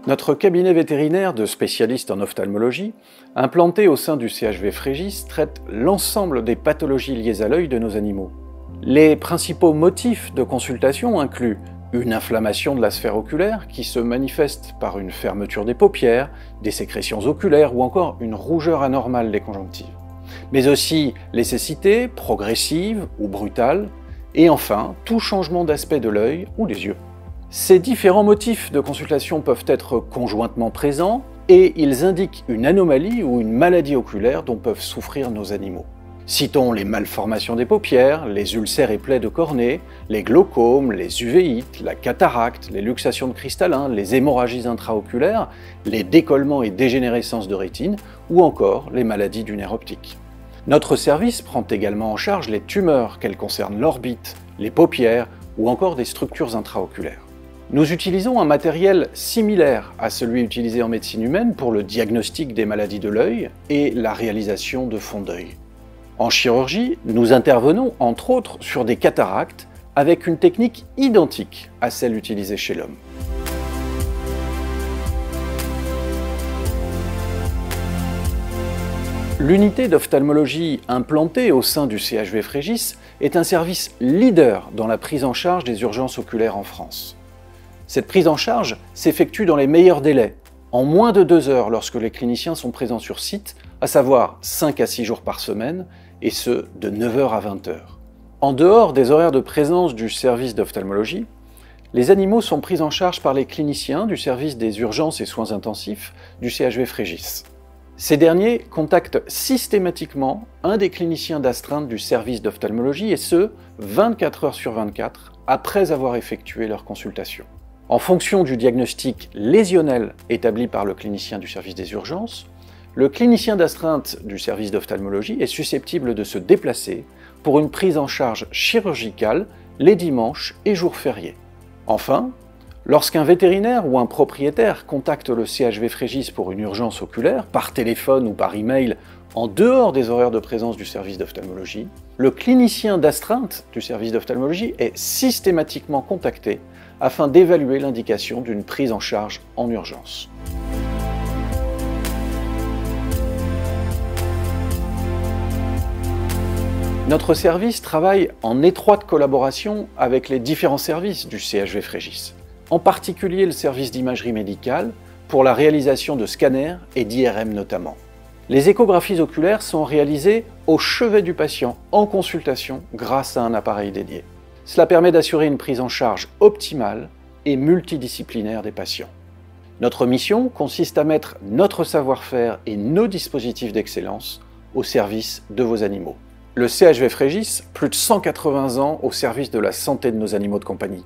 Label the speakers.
Speaker 1: Notre cabinet vétérinaire de spécialistes en ophtalmologie, implanté au sein du CHV Frégis, traite l'ensemble des pathologies liées à l'œil de nos animaux. Les principaux motifs de consultation incluent une inflammation de la sphère oculaire qui se manifeste par une fermeture des paupières, des sécrétions oculaires ou encore une rougeur anormale des conjonctives. Mais aussi les cécité, progressive ou brutale, et enfin tout changement d'aspect de l'œil ou des yeux. Ces différents motifs de consultation peuvent être conjointement présents et ils indiquent une anomalie ou une maladie oculaire dont peuvent souffrir nos animaux. Citons les malformations des paupières, les ulcères et plaies de cornée, les glaucomes, les uvéites, la cataracte, les luxations de cristallin, les hémorragies intraoculaires, les décollements et dégénérescences de rétine ou encore les maladies du nerf optique. Notre service prend également en charge les tumeurs, qu'elles concernent l'orbite, les paupières ou encore des structures intraoculaires. Nous utilisons un matériel similaire à celui utilisé en médecine humaine pour le diagnostic des maladies de l'œil et la réalisation de fonds d'œil. En chirurgie, nous intervenons entre autres sur des cataractes avec une technique identique à celle utilisée chez l'homme. L'unité d'ophtalmologie implantée au sein du CHV Frégis est un service leader dans la prise en charge des urgences oculaires en France. Cette prise en charge s'effectue dans les meilleurs délais, en moins de 2 heures lorsque les cliniciens sont présents sur site, à savoir 5 à 6 jours par semaine, et ce, de 9h à 20h. En dehors des horaires de présence du service d'ophtalmologie, les animaux sont pris en charge par les cliniciens du service des urgences et soins intensifs du CHV Frégis. Ces derniers contactent systématiquement un des cliniciens d'astreinte du service d'ophtalmologie, et ce, 24 heures sur 24, après avoir effectué leur consultation. En fonction du diagnostic lésionnel établi par le clinicien du service des urgences, le clinicien d'astreinte du service d'ophtalmologie est susceptible de se déplacer pour une prise en charge chirurgicale les dimanches et jours fériés. Enfin, lorsqu'un vétérinaire ou un propriétaire contacte le CHV Frégis pour une urgence oculaire, par téléphone ou par email, en dehors des horaires de présence du service d'ophtalmologie, le clinicien d'astreinte du service d'ophtalmologie est systématiquement contacté afin d'évaluer l'indication d'une prise en charge en urgence. Notre service travaille en étroite collaboration avec les différents services du CHV Frégis, en particulier le service d'imagerie médicale pour la réalisation de scanners et d'IRM notamment. Les échographies oculaires sont réalisées au chevet du patient en consultation grâce à un appareil dédié. Cela permet d'assurer une prise en charge optimale et multidisciplinaire des patients. Notre mission consiste à mettre notre savoir-faire et nos dispositifs d'excellence au service de vos animaux. Le CHV Frégis, plus de 180 ans au service de la santé de nos animaux de compagnie.